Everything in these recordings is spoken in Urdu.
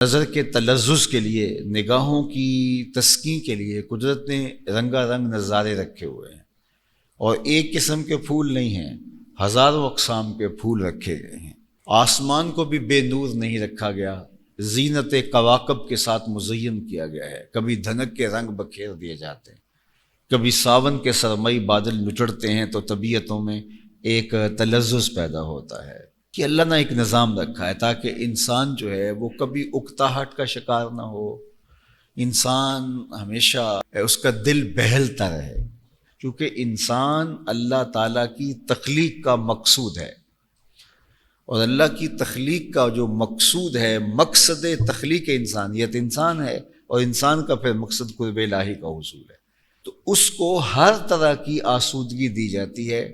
نظر کے تلذذ کے لیے، نگاہوں کی تسکین کے لیے قدرت نے رنگا رنگ نظارے رکھے ہوئے ہیں، اور ایک قسم کے پھول نہیں ہیں، ہزاروں اقسام کے پھول رکھے گئے ہیں۔ آسمان کو بھی بے نور نہیں رکھا گیا، زینت کواکب کے ساتھ مزین کیا گیا ہے۔ کبھی دھنک کے رنگ بکھیر دیے جاتے ہیں، کبھی ساون کے سرمئی بادل لچڑتے ہیں تو طبیعتوں میں ایک تلذذ پیدا ہوتا ہے کہ اللہ نے ایک نظام رکھا ہے تاکہ انسان جو ہے وہ کبھی اکتاہٹ کا شکار نہ ہو، انسان ہمیشہ اس کا دل بہلتا رہے، کیونکہ انسان اللہ تعالیٰ کی تخلیق کا مقصود ہے، اور اللہ کی تخلیق کا جو مقصود ہے، مقصد تخلیق انسانیت انسان ہے، اور انسان کا پھر مقصد قرب الہی کا حصول ہے۔ تو اس کو ہر طرح کی آسودگی دی جاتی ہے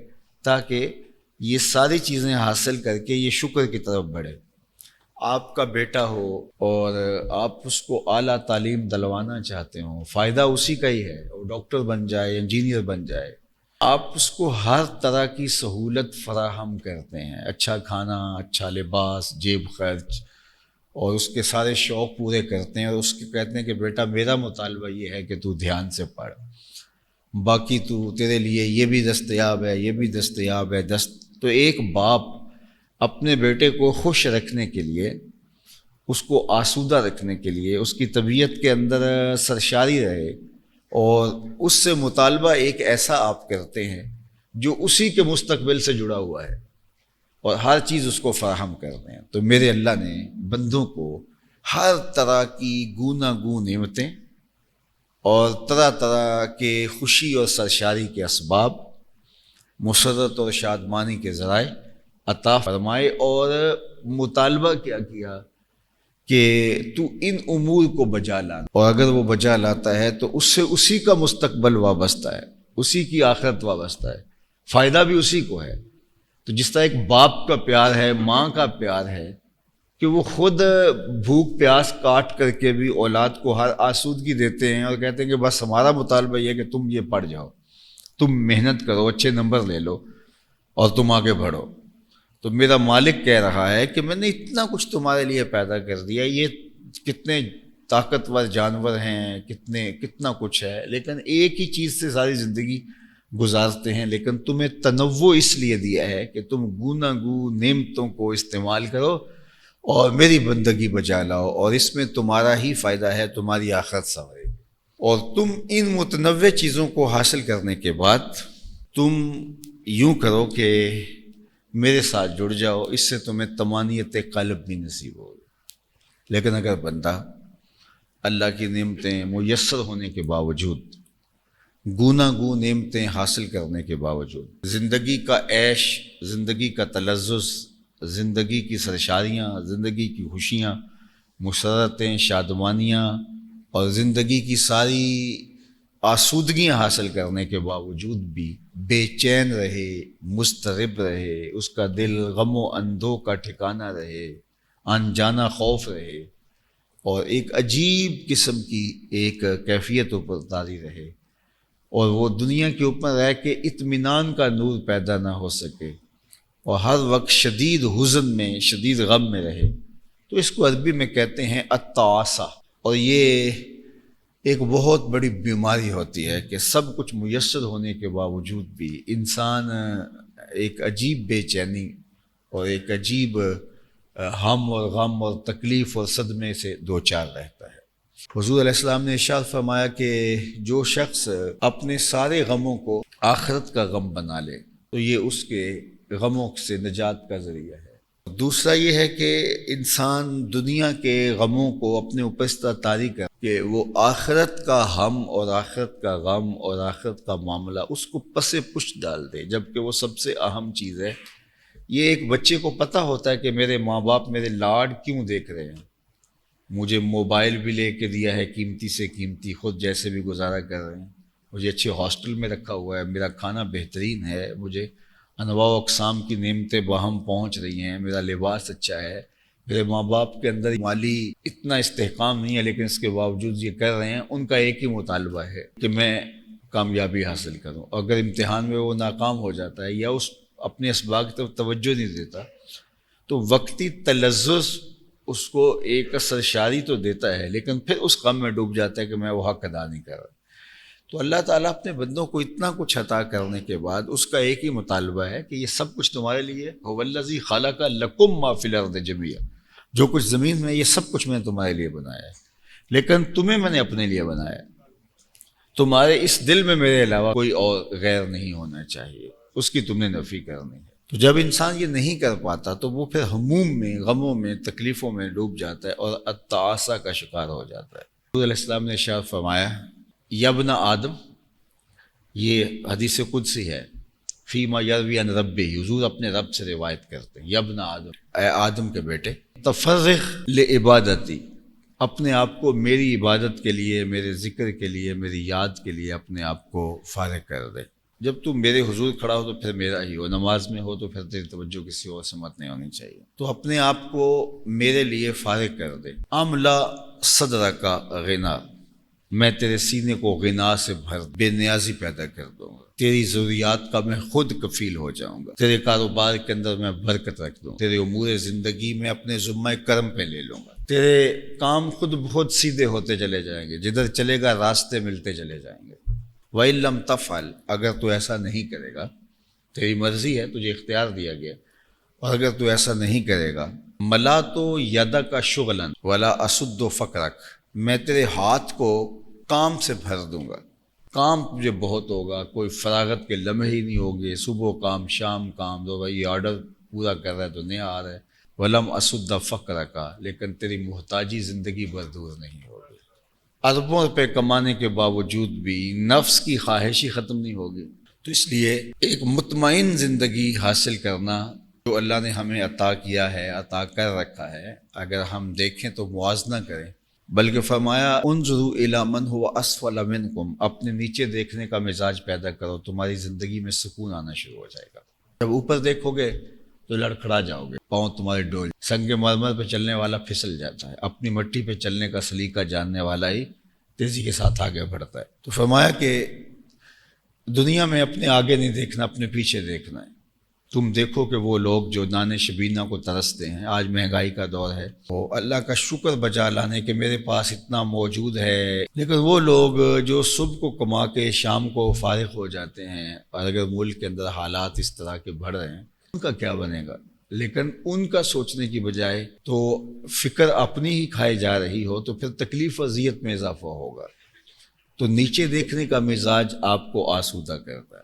تاکہ یہ ساری چیزیں حاصل کر کے یہ شکر کی طرف بڑھے۔ آپ کا بیٹا ہو اور آپ اس کو اعلیٰ تعلیم دلوانا چاہتے ہوں، فائدہ اسی کا ہی ہے، وہ ڈاکٹر بن جائے، انجینئر بن جائے، آپ اس کو ہر طرح کی سہولت فراہم کرتے ہیں، اچھا کھانا، اچھا لباس، جیب خرچ، اور اس کے سارے شوق پورے کرتے ہیں، اور اس کے کہتے ہیں کہ بیٹا میرا مطالبہ یہ ہے کہ تو دھیان سے پڑھ، باقی تو تیرے لیے یہ بھی دستیاب ہے، یہ بھی دستیاب ہے۔ تو ایک باپ اپنے بیٹے کو خوش رکھنے کے لیے، اس کو آسودہ رکھنے کے لیے، اس کی طبیعت کے اندر سرشاری رہے، اور اس سے مطالبہ ایک ایسا آپ کرتے ہیں جو اسی کے مستقبل سے جڑا ہوا ہے، اور ہر چیز اس کو فراہم کرتے ہیں۔ تو میرے اللہ نے بندوں کو ہر طرح کی گوناگون نعمتیں اور طرح طرح کے خوشی اور سرشاری کے اسباب، مسرت اور شادمانی کے ذرائع عطا فرمائے، اور مطالبہ کیا کہ تو ان امور کو بجا لانا، اور اگر وہ بجا لاتا ہے تو اس سے اسی کا مستقبل وابستہ ہے، اسی کی آخرت وابستہ ہے، فائدہ بھی اسی کو ہے۔ تو جس طرح ایک باپ کا پیار ہے، ماں کا پیار ہے کہ وہ خود بھوک پیاس کاٹ کر کے بھی اولاد کو ہر آسودگی دیتے ہیں، اور کہتے ہیں کہ بس ہمارا مطالبہ یہ ہے کہ تم یہ پڑھ جاؤ، تم محنت کرو، اچھے نمبر لے لو، اور تم آگے بڑھو۔ تو میرا مالک کہہ رہا ہے کہ میں نے اتنا کچھ تمہارے لیے پیدا کر دیا، یہ کتنے طاقتور جانور ہیں، کتنا کچھ ہے، لیکن ایک ہی چیز سے ساری زندگی گزارتے ہیں، لیکن تمہیں تنوع اس لیے دیا ہے کہ تم گوناگو نعمتوں کو استعمال کرو اور میری بندگی بجا لاؤ، اور اس میں تمہارا ہی فائدہ ہے، تمہاری آخرت سنورے گی۔ اور تم ان متنوع چیزوں کو حاصل کرنے کے بعد تم یوں کرو کہ میرے ساتھ جڑ جاؤ، اس سے تمہیں طمانینت قلب بھی نصیب ہوگی۔ لیکن اگر بندہ اللہ کی نعمتیں میسر ہونے کے باوجود، گوناگو نعمتیں حاصل کرنے کے باوجود، زندگی کا عیش، زندگی کا تلذذ، زندگی کی سرشاریاں، زندگی کی خوشیاں، مسرتیں، شادمانیاں، اور زندگی کی ساری آسودگیاں حاصل کرنے کے باوجود بھی بے چین رہے، مضطرب رہے، اس کا دل غم و اندوہ کا ٹھکانہ رہے، انجانہ خوف رہے، اور ایک عجیب قسم کی ایک کیفیت اوپر طاری رہے، اور وہ دنیا کے اوپر رہ کے اطمینان کا نور پیدا نہ ہو سکے، اور ہر وقت شدید حزن میں، شدید غم میں رہے، تو اس کو عربی میں کہتے ہیں التعاسہ۔ اور یہ ایک بہت بڑی بیماری ہوتی ہے کہ سب کچھ میسر ہونے کے باوجود بھی انسان ایک عجیب بے چینی اور ایک عجیب ہم اور غم اور تکلیف اور صدمے سے دوچار رہتا ہے۔ حضور علیہ السلام نے ارشاد فرمایا کہ جو شخص اپنے سارے غموں کو آخرت کا غم بنا لے تو یہ اس کے غموں سے نجات کا ذریعہ ہے۔ دوسرا یہ ہے کہ انسان دنیا کے غموں کو اپنے اوپر اس طرح طاری کر کہ وہ آخرت کا ہم اور آخرت کا غم اور آخرت کا معاملہ اس کو پس پشت ڈال دے، جبکہ وہ سب سے اہم چیز ہے۔ یہ ایک بچے کو پتہ ہوتا ہے کہ میرے ماں باپ میرے لاڈ کیوں دیکھ رہے ہیں، مجھے موبائل بھی لے کے دیا ہے قیمتی سے قیمتی، خود جیسے بھی گزارا کر رہے ہیں، مجھے اچھے ہاسٹل میں رکھا ہوا ہے، میرا کھانا بہترین ہے، مجھے انواع و اقسام کی نعمتیں باہم پہنچ رہی ہیں، میرا لباس اچھا ہے، میرے ماں باپ کے اندر مالی اتنا استحکام نہیں ہے، لیکن اس کے باوجود یہ کر رہے ہیں۔ ان کا ایک ہی مطالبہ ہے کہ میں کامیابی حاصل کروں، اگر امتحان میں وہ ناکام ہو جاتا ہے یا اس اپنے اسباق کی طرف توجہ نہیں دیتا تو وقتی تلذذ اس کو ایک سرشاری تو دیتا ہے لیکن پھر اس غم میں ڈوب جاتا ہے کہ میں وہ حق ادا نہیں کر رہا۔ تو اللہ تعالیٰ اپنے بندوں کو اتنا کچھ عطا کرنے کے بعد اس کا ایک ہی مطالبہ ہے کہ یہ سب کچھ تمہارے لیے هو الذی خلق لکم ما فی الارض جميعا، جو کچھ زمین میں یہ سب کچھ میں نے تمہارے لیے بنایا ہے، لیکن تمہیں میں نے اپنے لیے بنایا ہے، تمہارے اس دل میں میرے علاوہ کوئی اور غیر نہیں ہونا چاہیے، اس کی تم نے نفی کرنی ہے۔ تو جب انسان یہ نہیں کر پاتا تو وہ پھر ہموم میں، غموں میں، تکلیفوں میں ڈوب جاتا ہے اور التعاسہ کا شکار ہو جاتا ہے۔ حضور علیہ السلام نے ارشاد فرمایا یا ابن آدم، یہ حدیث قدسی ہے، فیما یروی عن ربی، حضور اپنے رب سے روایت کرتے ہیں، یا ابن آدم، اے آدم کے بیٹے، تفرغ لعبادتی، اپنے آپ کو میری عبادت کے لیے، میرے ذکر کے لیے، میری یاد کے لیے اپنے آپ کو فارغ کر دے۔ جب تو میرے حضور کھڑا ہو تو پھر میرا ہی ہو، نماز میں ہو تو پھر تیری توجہ کسی اور سے مت نہیں ہونی چاہیے، تو اپنے آپ کو میرے لیے فارغ کر دے۔ املا صدرک غنا، میں تیرے سینے کو غنا سے بھر، بے نیازی پیدا کر دوں گا، تیری ضروریات کا میں خود کفیل ہو جاؤں گا، تیرے کاروبار کے اندر میں برکت رکھ دوں، تیرے امور زندگی میں اپنے ذمہ کرم پہ لے لوں گا، تیرے کام خود بخود سیدھے ہوتے چلے جائیں گے، جدھر چلے گا راستے ملتے چلے جائیں گے۔ وَإِن لَمْ تَفْعَلْ، اگر تو ایسا نہیں کرے گا، تیری مرضی ہے، تجھے اختیار دیا گیا، اور اگر تو ایسا نہیں کرے گا، مَلَأْتُ يَدَكَ شُغْلًا وَلَا أَسُدُّ فَقْرَكَ، میں تیرے ہاتھ کو کام سے بھر دوں گا، کام تجھے بہت ہوگا، کوئی فراغت کے لمحے ہی نہیں ہوگے، صبح کام شام کام، تو بھائی یہ آرڈر پورا کر رہا ہے تو نہیں آ رہا ہے، وَلَمْ أَسُدَّ فَقْرَكَ، لیکن تیری محتاجی زندگی بھر دور نہیں ہوگی، اربوں روپے کمانے کے باوجود بھی نفس کی خواہش ہی ختم نہیں ہوگی۔ تو اس لیے ایک مطمئن زندگی حاصل کرنا جو اللہ نے ہمیں عطا کیا ہے، عطا کر رکھا ہے، اگر ہم دیکھیں تو موازنہ کریں، بلکہ فرمایا انظروا الی من هو اسفل منکم، اپنے نیچے دیکھنے کا مزاج پیدا کرو، تمہاری زندگی میں سکون آنا شروع ہو جائے گا۔ جب اوپر دیکھو گے تو لڑکھڑا جاؤ گے، پاؤں تمہارے ڈول، سنگ مرمر پہ چلنے والا پھسل جاتا ہے، اپنی مٹی پہ چلنے کا سلیقہ جاننے والا ہی تیزی کے ساتھ آگے بڑھتا ہے۔ تو فرمایا کہ دنیا میں اپنے آگے نہیں دیکھنا، اپنے پیچھے دیکھنا ہے۔ تم دیکھو کہ وہ لوگ جو دانے شبینہ کو ترستے ہیں، آج مہنگائی کا دور ہے، وہ اللہ کا شکر بجا لانے کہ میرے پاس اتنا موجود ہے، لیکن وہ لوگ جو صبح کو کما کے شام کو فارغ ہو جاتے ہیں، اور اگر ملک کے اندر حالات اس طرح کے بڑھ رہے ہیں، ان کا کیا بنے گا؟ لیکن ان کا سوچنے کی بجائے تو فکر اپنی ہی کھائی جا رہی ہو تو پھر تکلیف اذیت میں اضافہ ہوگا۔ تو نیچے دیکھنے کا مزاج آپ کو آسودہ کرتا ہے۔